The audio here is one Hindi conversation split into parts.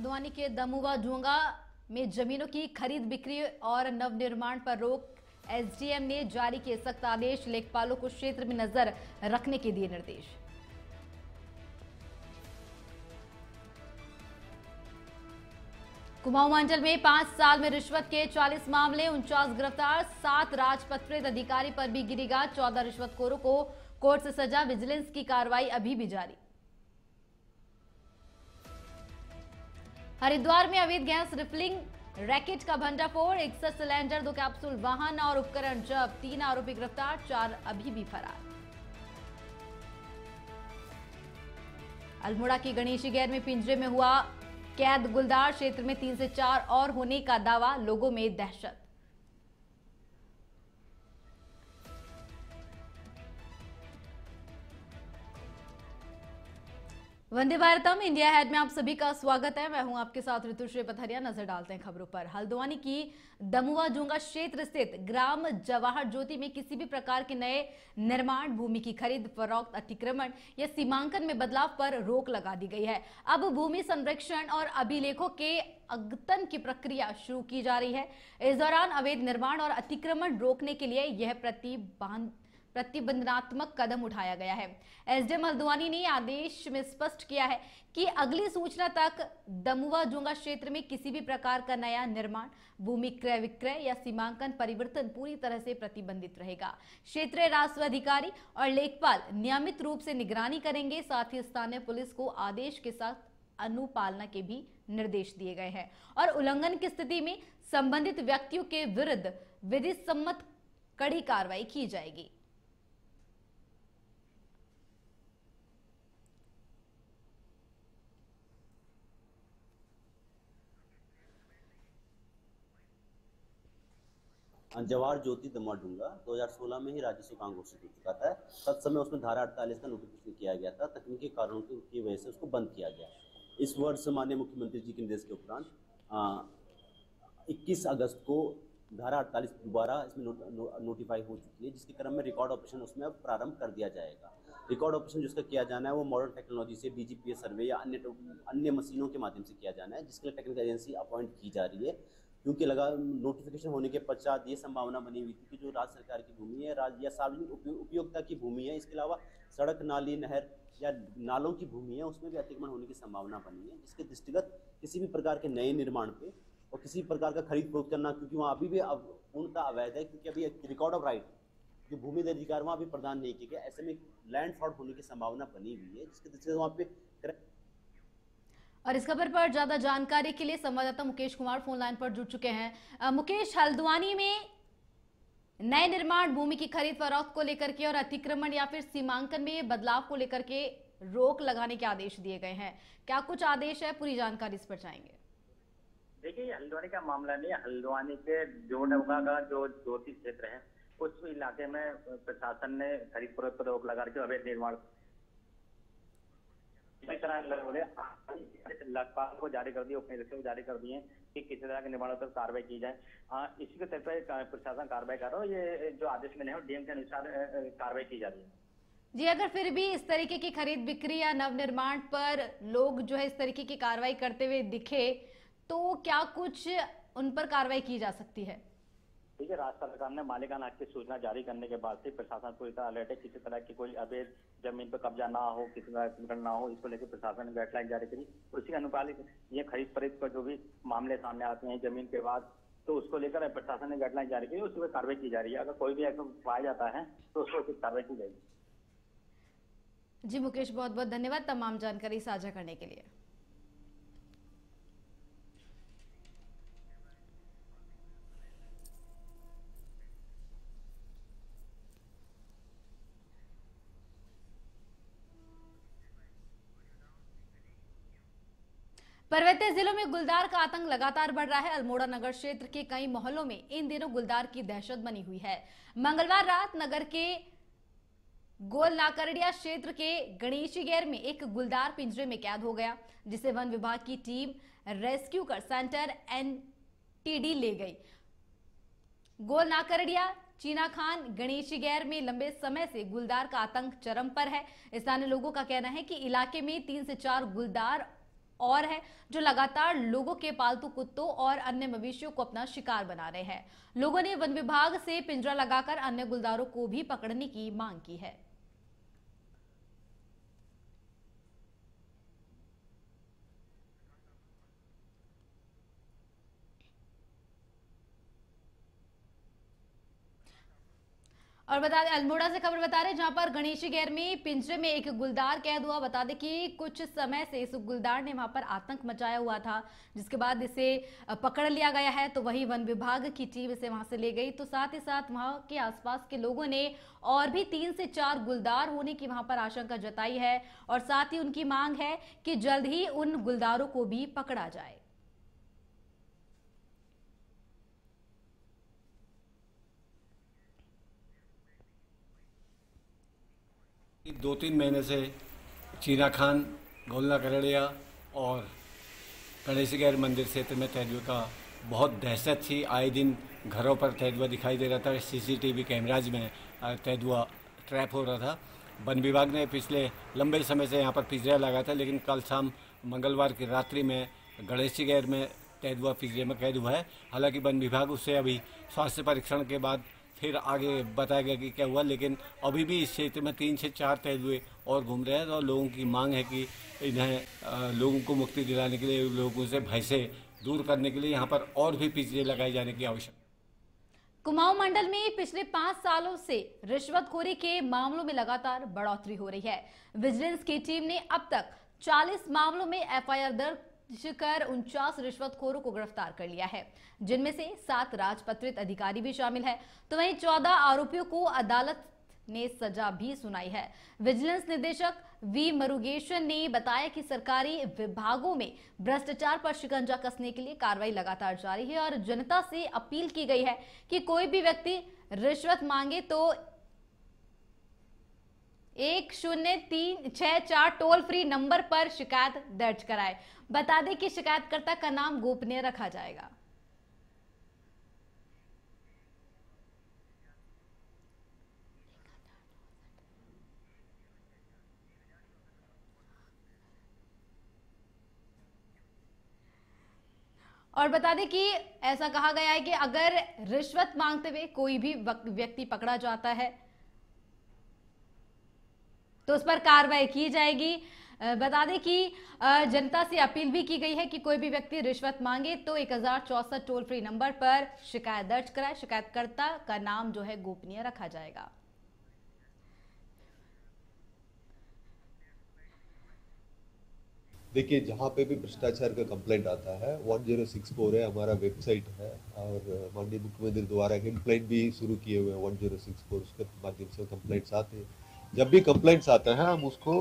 हल्द्वानी के दमुआ जुंगा में जमीनों की खरीद बिक्री और नवनिर्माण पर रोक, एसडीएम ने जारी किए सख्त आदेश, लेखपालों को क्षेत्र में नजर रखने के दिए निर्देश। कुमाऊं मंडल में 5 साल में रिश्वत के 40 मामले, 49 गिरफ्तार, 7 राजपत्रित अधिकारी पर भी गिरी गाज, 14 रिश्वतखोरों को कोर्ट से सजा, विजिलेंस की कार्रवाई अभी भी जारी। हरिद्वार में अवैध गैस रिफिलिंग रैकेट का भंडाफोड़, 61 सिलेंडर, 2 कैप्सूल, वाहन और उपकरण जब्त, 3 आरोपी गिरफ्तार, 4 अभी भी फरार। अल्मोड़ा की गणेशी गैर में पिंजरे में हुआ कैद गुलदार, क्षेत्र में 3 से 4 और होने का दावा, लोगों में दहशत। वंदे भारतम इंडिया हेड में आप सभी का स्वागत है। मैं हूं आपके साथ ऋतुश्री पथरिया। नजर डालते हैं खबरों पर। हल्द्वानी की दमुआ जुंगा क्षेत्र स्थित ग्राम जवाहर ज्योति में किसी भी प्रकार के नए निर्माण, भूमि की खरीद फरोख्त, अतिक्रमण या सीमांकन में बदलाव पर रोक लगा दी गई है। अब भूमि संरक्षण और अभिलेखों के अद्यतन की प्रक्रिया शुरू की जा रही है। इस दौरान अवैध निर्माण और अतिक्रमण रोकने के लिए यह प्रतिबंधात्मक कदम उठाया गया है। एसडीएम हल्द्वानी ने आदेश में स्पष्ट किया है कि अगली सूचना तक दमुआ जुंगा क्षेत्र में किसी भी प्रकार का नया निर्माण, भूमि क्रय विक्रय या सीमांकन परिवर्तन पूरी तरह से प्रतिबंधित रहेगा। क्षेत्रीय राजस्व अधिकारी और लेखपाल नियमित रूप से निगरानी करेंगे। साथ ही स्थानीय पुलिस को आदेश के साथ अनुपालना के भी निर्देश दिए गए हैं और उल्लंघन की स्थिति में संबंधित व्यक्तियों के विरुद्ध विधि सम्मत कड़ी कार्रवाई की जाएगी। जवाहर ज्योति दमुआ डूंगा 2016 में ही राजस्व कांग घोषित हो चुका था। तत्समय उसमें धारा 48 का नोटिफिकेशन किया गया था। तकनीकी कारणों की वजह से उसको बंद किया गया। इस वर्ष माननीय मुख्यमंत्री जी के निर्देश के उपरांत 21 अगस्त को धारा 48 दोबारा इसमें नोटिफाई हो चुकी है, जिसके क्रम में रिकॉर्ड ऑपरेशन उसमें अब प्रारंभ कर दिया जाएगा। रिकॉर्ड ऑपरेशन जिसका किया जाना है वो मॉडर्न टेक्नोलॉजी से डीजीपीएस सर्वे या अन्य मशीनों के माध्यम से किया जाना है, जिसके लिए टेक्निकल एजेंसी अपॉइंट की जा रही है। क्योंकि लगा नोटिफिकेशन होने के पश्चात ये संभावना बनी हुई थी कि जो राज्य सरकार की भूमि है, राज्य या सार्वजनिक उपयोगिता की भूमि है, इसके अलावा सड़क, नाली, नहर या नालों की भूमि है, उसमें भी अतिक्रमण होने की संभावना बनी है, जिसके दृष्टिगत किसी भी प्रकार के नए निर्माण पे और किसी प्रकार का खरीद फरोख्त करना, क्योंकि वहाँ अभी भी पूर्णतः अवैध है, क्योंकि अभी रिकॉर्ड ऑफ राइट जो भूमि अधिकार वहाँ भी प्रदान नहीं किया गया। ऐसे में लैंड फ्रॉड होने की संभावना बनी हुई है, जिसके दृष्टिगत वहाँ पे। और इस खबर पर ज्यादा जानकारी के लिए संवाददाता मुकेश कुमार फोन लाइन पर जुड़ चुके हैं। मुकेश, हल्द्वानी में नए निर्माण, भूमि की खरीद फरोख्त को लेकर के और अतिक्रमण या फिर सीमांकन में बदलाव को लेकर के रोक लगाने के आदेश दिए गए हैं, क्या कुछ आदेश है? पूरी जानकारी इस पर चाहेंगे। देखिए, ये हल्द्वानी का मामला नहीं है। हल्द्वानी के जोड़गा का जो ज्योति क्षेत्र है, उस इलाके में प्रशासन ने खरीद फरोख्त पर रोक लगा रखी है। अवैध निर्माण लेखपाल को जारी कर दिए, उपनिरीक्षक को जारी कर दिए कि किसी तरह के निर्माणों पर कार्रवाई की जाए। इसी के तहत पर प्रशासन कार्रवाई कर रहा है। ये जो आदेश मिले हैं डीएम के अनुसार कार्रवाई की जा रही है। जी, अगर फिर भी इस तरीके की खरीद बिक्री या नवनिर्माण पर लोग जो है इस तरीके की कार्रवाई करते हुए दिखे तो क्या कुछ उन पर कार्रवाई की जा सकती है? देखिए, राज्य सरकार ने मालिकाना हक की सूचना जारी करने के बाद से प्रशासन पूरी तरह अलर्ट है। किसी तरह की कोई अवैध जमीन पर कब्जा ना हो, किसी तरह अतिक्रमण ना हो, इसको लेकर प्रशासन ने गाइडलाइन जारी करी। उसी के अनुपालित ये खरीद फरोख्त पर जो भी मामले सामने आते हैं जमीन के बाद, तो उसको लेकर प्रशासन ने गाइडलाइन जारी की, उसी पर कार्रवाई की जा रही है। अगर कोई भी ऐसा पाया जाता है तो उसको उचित कार्रवाई की जाएगी। जी मुकेश, बहुत बहुत धन्यवाद तमाम जानकारी साझा करने के लिए। पर्वतीय जिलों में गुलदार का आतंक लगातार बढ़ रहा है। अल्मोड़ा नगर क्षेत्र के कई मोहल्लों में इन दिनों गुलदार की दहशत बनी हुई है। मंगलवार रात नगर के गोल नाकरडिया क्षेत्र के गणेशी गैर में एक गुलदार पिंजरे में कैद हो गया, जिसे वन विभाग की टीम रेस्क्यू कर सेंटर एनटीडी ले गई। गोल नाकरडिया चीना खान गणेशी गैर में लंबे समय से गुलदार का आतंक चरम पर है। स्थानीय लोगों का कहना है कि इलाके में 3 से 4 गुलदार और है जो लगातार लोगों के पालतू कुत्तों और अन्य मवेशियों को अपना शिकार बना रहे हैं। लोगों ने वन विभाग से पिंजरा लगाकर अन्य गुलदारों को भी पकड़ने की मांग की है। और बता दें, अल्मोड़ा से खबर बता रहे हैं, जहां पर गणेशी गैर में पिंजरे में एक गुलदार कैद हुआ। बता दें कि कुछ समय से इस गुलदार ने वहां पर आतंक मचाया हुआ था, जिसके बाद इसे पकड़ लिया गया है। तो वही वन विभाग की टीम इसे वहां से ले गई। तो साथ ही साथ वहां के आसपास के लोगों ने और भी 3 से 4 गुलदार होने की वहां पर आशंका जताई है, और साथ ही उनकी मांग है कि जल्द ही उन गुलदारों को भी पकड़ा जाए। 2-3 महीने से चीना खान, गोलना करड़िया और गणेश गैर मंदिर क्षेत्र में तेंदुए का बहुत दहशत थी। आए दिन घरों पर तेंदुआ दिखाई दे रहा था। सीसीटीवी कैमराज में तेंदुआ ट्रैप हो रहा था। वन विभाग ने पिछले लंबे समय से यहाँ पर पिंजरा लगा था, लेकिन कल शाम मंगलवार की रात्रि में गणेश गैर में तेंदुआ पिंजरे में कैद हुआ है। हालांकि वन विभाग उससे अभी स्वास्थ्य परीक्षण के बाद फिर आगे बताया गया कि क्या हुआ, लेकिन अभी भी इस क्षेत्र में 3 से 4 तेंदुए और घूम रहे हैं। और लोगों की मांग है कि इन्हें लोगों को मुक्ति दिलाने के लिए, लोगों से भय से दूर करने के लिए यहाँ पर और भी पिंजरे लगाए जाने की आवश्यकता। कुमाऊं मंडल में पिछले 5 सालों से रिश्वतखोरी के मामलों में लगातार बढ़ोतरी हो रही है। विजिलेंस की टीम ने अब तक 40 मामलों में एफआईआर दर्ज कर 49 रिश्वतखोरों को गिरफ्तार कर लिया है, जिनमें से 7 राजपत्रित अधिकारी भी शामिल है। तो वहीं 14 आरोपियों को अदालत ने सजा भी सुनाई है। विजिलेंस निदेशक वी मुरुगेशन ने बताया कि सरकारी विभागों में भ्रष्टाचार पर शिकंजा कसने के लिए कार्रवाई लगातार जारी है, और जनता से अपील की गई है कि कोई भी व्यक्ति रिश्वत मांगे तो 10364 टोल फ्री नंबर पर शिकायत दर्ज कराए। बता दें कि शिकायतकर्ता का नाम गोपनीय रखा जाएगा। और बता दें कि ऐसा कहा गया है कि अगर रिश्वत मांगते हुए कोई भी व्यक्ति पकड़ा जाता है तो उस पर कार्रवाई की जाएगी। बता दें कि जनता से अपील भी की गई है कि कोई भी व्यक्ति रिश्वत मांगे तो 1064 टोल फ्री नंबर पर शिकायत दर्ज कराए। शिकायतकर्ता का नाम जो है गोपनीय रखा जाएगा। देखिए, जहाँ पे भी भ्रष्टाचार का कंप्लेंट आता है 1064 है, हमारा वेबसाइट है, और माननीय मुख्यमंत्री द्वारा हेल्पलाइन भी शुरू किए हुए हैं 1064, उसके माध्यम से कंप्लेंट्स आते हैं। जब भी कंप्लेंट्स आता है हम उसको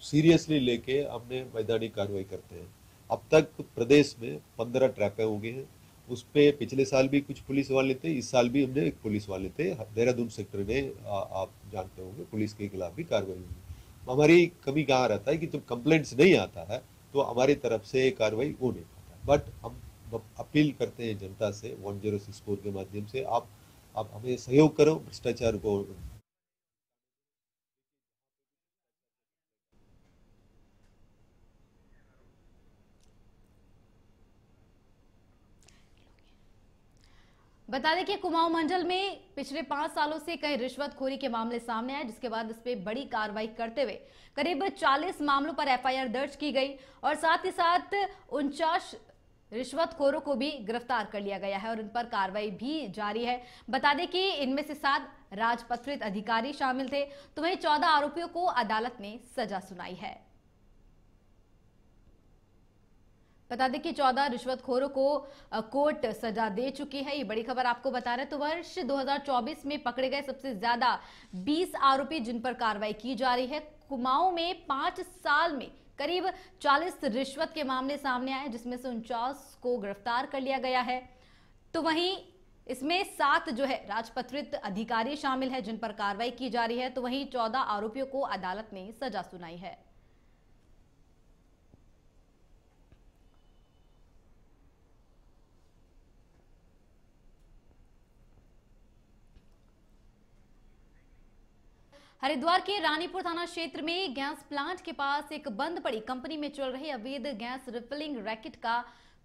सीरियसली लेके हमने वैधानिक कार्रवाई करते हैं। अब तक प्रदेश में 15 ट्रैपें हो गए हैं। उस पर पिछले साल भी कुछ पुलिस वाले थे, इस साल भी हमने एक पुलिस वाले थे। देहरादून सेक्टर ने आप जानते होंगे पुलिस के खिलाफ भी कार्रवाई हुई। हमारी कमी कहाँ रहता है कि जब कंप्लेंट्स नहीं आता है तो हमारी तरफ से कार्रवाई हो नहीं पाता है। बट हम अपील करते हैं जनता से 1064 के माध्यम से, आप हमें सहयोग करो भ्रष्टाचार को। बता दें कि कुमाऊं मंडल में पिछले 5 सालों से कई रिश्वतखोरी के मामले सामने आए, जिसके बाद इस पे बड़ी कार्रवाई करते हुए करीब 40 मामलों पर एफआईआर दर्ज की गई, और साथ ही साथ 49 रिश्वतखोरों को भी गिरफ्तार कर लिया गया है, और उन पर कार्रवाई भी जारी है। बता दें कि इनमें से 7 राजपत्रित अधिकारी शामिल थे। तो वहीं 14 आरोपियों को अदालत ने सजा सुनाई है। बता दें कि 14 रिश्वतखोरों को कोर्ट सजा दे चुकी है। ये बड़ी खबर आपको बता रहे हैं। तो वर्ष 2024 में पकड़े गए सबसे ज्यादा 20 आरोपी जिन पर कार्रवाई की जा रही है। कुमाऊं में 5 साल में करीब 40 रिश्वत के मामले सामने आए, जिसमें से 49 को गिरफ्तार कर लिया गया है। तो वहीं इसमें 7 जो है राजपत्रित अधिकारी शामिल है जिन पर कार्रवाई की जा रही है। तो वहीं 14 आरोपियों को अदालत ने सजा सुनाई है। हरिद्वार के रानीपुर थाना क्षेत्र में गैस प्लांट के पास एक बंद पड़ी कंपनी में चल रहे अवैध गैस रिफिलिंग रैकेट का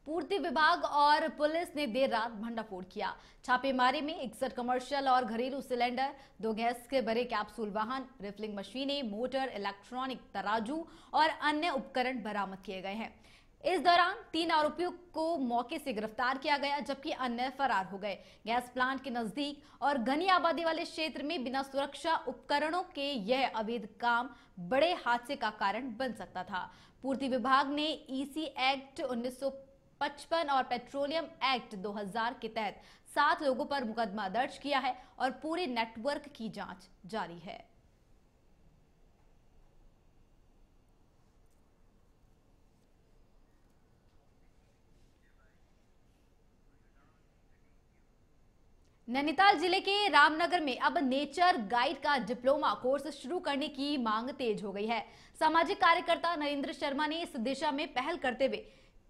पूर्ति विभाग और पुलिस ने देर रात भंडाफोड़ किया। छापेमारी में 61 कमर्शियल और घरेलू सिलेंडर, 2 गैस के भरे कैप्सूल वाहन, रिफिलिंग मशीनें, मोटर, इलेक्ट्रॉनिक तराजू और अन्य उपकरण बरामद किए गए हैं। इस दौरान 3 आरोपियों को मौके से गिरफ्तार किया गया, जबकि अन्य फरार हो गए। गैस प्लांट के नजदीक और घनी आबादी वाले क्षेत्र में बिना सुरक्षा उपकरणों के यह अवैध काम बड़े हादसे का कारण बन सकता था। पूर्ति विभाग ने ईसी एक्ट 1955 और पेट्रोलियम एक्ट 2000 के तहत 7 लोगों पर मुकदमा दर्ज किया है और पूरे नेटवर्क की जांच जारी है। नैनीताल जिले के रामनगर में अब नेचर गाइड का डिप्लोमा कोर्स शुरू करने की मांग तेज हो गई है। सामाजिक कार्यकर्ता नरेंद्र शर्मा ने इस दिशा में पहल करते हुए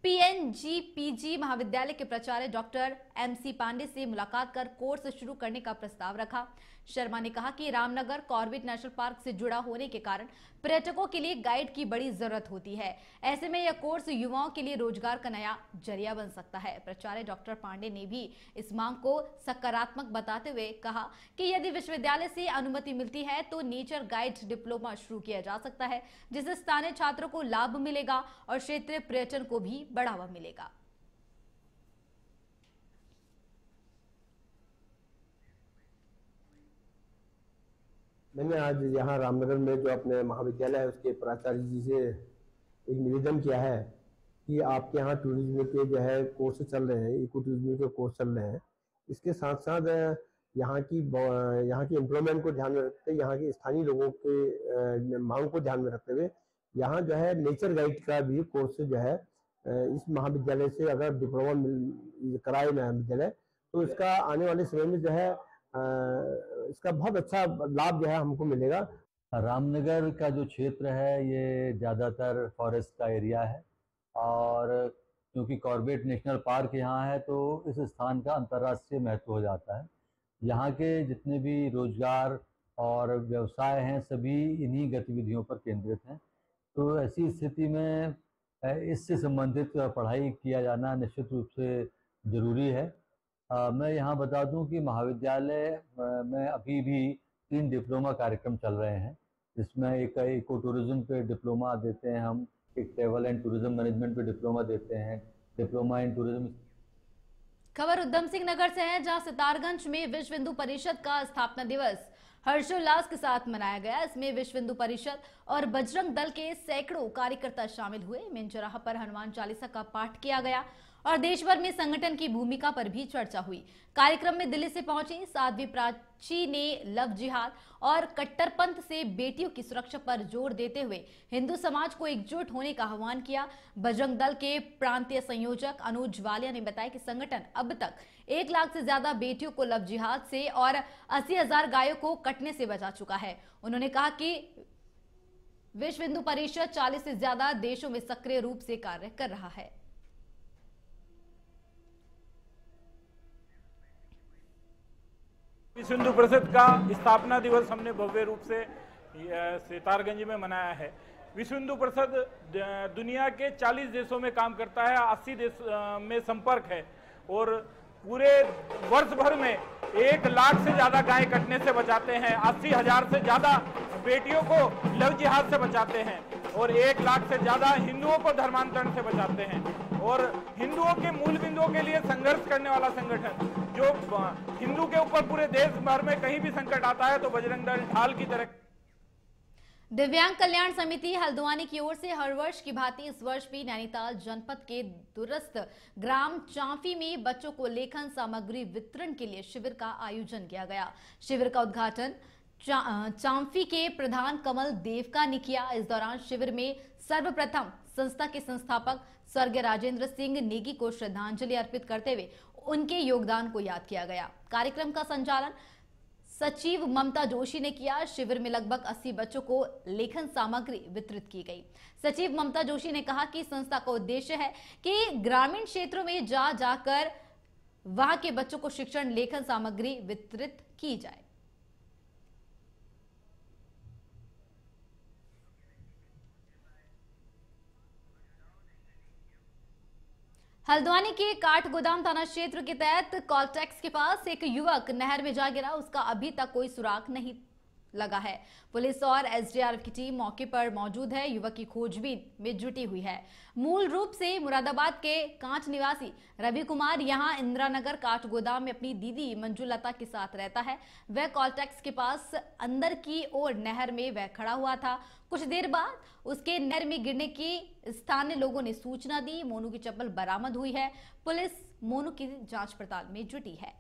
पीएनजीपीजी महाविद्यालय के प्राचार्य डॉक्टर एमसी पांडे से मुलाकात कर कोर्स शुरू करने का प्रस्ताव रखा। शर्मा ने कहा कि रामनगर कॉर्बेट नेशनल पार्क से जुड़ा होने के कारण पर्यटकों के लिए गाइड की बड़ी जरूरत होती है। ऐसे में यह कोर्स युवाओं के लिए रोजगार का नया जरिया बन सकता है। प्राचार्य डॉक्टर पांडे ने भी इस मांग को सकारात्मक बताते हुए कहा कि यदि विश्वविद्यालय से अनुमति मिलती है तो नेचर गाइड डिप्लोमा शुरू किया जा सकता है, जिससे स्थानीय छात्रों को लाभ मिलेगा और क्षेत्रीय पर्यटन को भी बढ़ावा मिलेगा। मैंने आज यहाँ रामनगर में जो अपने महाविद्यालय है उसके प्राचार्य जी से एक निवेदन किया है कि आपके यहाँ टूरिज्म के जो है कोर्स चल रहे हैं, इको टूरिज्म के कोर्स चल रहे हैं। इसके साथ साथ यहाँ की एम्प्लॉयमेंट को ध्यान में रखते हुए, यहाँ के स्थानीय लोगों के मांग को ध्यान में रखते हुए यहाँ जो है नेचर गाइड का भी कोर्स जो है इस महाविद्यालय से अगर डिप्लोमा कराए महाविद्यालय तो इसका आने वाले समय में जो है इसका बहुत अच्छा लाभ जो है हमको मिलेगा। रामनगर का जो क्षेत्र है ये ज़्यादातर फॉरेस्ट का एरिया है और क्योंकि कॉर्बेट नेशनल पार्क यहाँ है तो इस स्थान का अंतर्राष्ट्रीय महत्व हो जाता है। यहाँ के जितने भी रोजगार और व्यवसाय हैं सभी इन्हीं गतिविधियों पर केंद्रित हैं। तो ऐसी स्थिति में इससे संबंधित पढ़ाई किया जाना निश्चित रूप से ज़रूरी है। मैं यहाँ बता दूं कि महाविद्यालय में अभी भी 3 डिप्लोमा कार्यक्रम चल रहे हैं, जिसमें एक इको टूरिज्म पे डिप्लोमा देते हैं हम, एक ट्रैवल एंड टूरिज्म मैनेजमेंट पे डिप्लोमा देते हैं, डिप्लोमा इन टूरिज्म। खबर उधम सिंह नगर से है, जहां सितारगंज में विश्व हिंदू परिषद का स्थापना दिवस हर्षोल्लास के साथ मनाया गया। इसमें विश्व हिंदू परिषद और बजरंग दल के सैकड़ों कार्यकर्ता शामिल हुए। मेन चौराहा पर हनुमान चालीसा का पाठ किया गया और देश भर में संगठन की भूमिका पर भी चर्चा हुई। कार्यक्रम में दिल्ली से पहुंची साध्वी प्राची ने लव जिहाद और कट्टरपंथ से बेटियों की सुरक्षा पर जोर देते हुए हिंदू समाज को एकजुट होने का आह्वान किया। बजरंग दल के प्रांतीय संयोजक अनुज वालिया ने बताया कि संगठन अब तक 1 लाख से ज्यादा बेटियों को लव जिहाद से और 80,000 गायों को कटने से बचा चुका है। उन्होंने कहा कि विश्व हिंदू परिषद 40 से ज्यादा देशों में सक्रिय रूप से कार्य कर रहा है। विश्व हिंदू परिषद का स्थापना दिवस हमने भव्य रूप से सितारगंज में मनाया है। विश्व हिंदू परिषद दुनिया के 40 देशों में काम करता है, 80 देश में संपर्क है और पूरे वर्ष भर में 1 लाख से ज्यादा गाय कटने से बचाते हैं, 80,000 से ज्यादा बेटियों को लव जिहाद से बचाते हैं और 1 लाख से ज्यादा हिंदुओं को धर्मांतरण से बचाते हैं। और हिंदुओं के मूल बिंदुओं के लिए संघर्ष करने वाला संगठन, जो हिंदू के ऊपर पूरे देश भर में कहीं भी संकट आता है तो बजरंग दल ढाल की तरह। दिव्यांग कल्याण समिति हल्द्वानी की ओर से हर वर्ष की भांति इस वर्ष भी नैनीताल जनपद के दूरस्थ ग्राम चांफी में बच्चों को लेखन सामग्री वितरण के लिए शिविर का आयोजन किया गया। शिविर का उद्घाटन चांफी के प्रधान कमल देवका ने किया। इस दौरान शिविर में सर्वप्रथम संस्था के संस्थापक स्वर्गीय राजेंद्र सिंह नेगी को श्रद्धांजलि अर्पित करते हुए उनके योगदान को याद किया गया। कार्यक्रम का संचालन सचिव ममता जोशी ने किया। शिविर में लगभग 80 बच्चों को लेखन सामग्री वितरित की गई। सचिव ममता जोशी ने कहा कि संस्था का उद्देश्य है कि ग्रामीण क्षेत्रों में जाकर वहां के बच्चों को शिक्षण लेखन सामग्री वितरित की जाए। हल्द्वानी के काठ गोदाम थाना क्षेत्र के तहत कॉलटेक्स के पास एक युवक नहर में जा गिरा। उसका अभी तक कोई सुराग नहीं लगा है। पुलिस और एसडीआरएफ की टीम मौके पर मौजूद है। युवक की खोजबीन में जुटी हुई है। मूल रूप से मुरादाबाद के कांच निवासी रवि कुमार यहां इंदिरानगर काठ गोदाम में अपनी दीदी मंजुलता के साथ रहता है। वह कॉलटेक्स के पास अंदर की ओर नहर में वह खड़ा हुआ था। कुछ देर बाद उसके नहर में गिरने की स्थानीय लोगों ने सूचना दी। मोनू की चप्पल बरामद हुई है। पुलिस मोनू की जांच पड़ताल में जुटी है।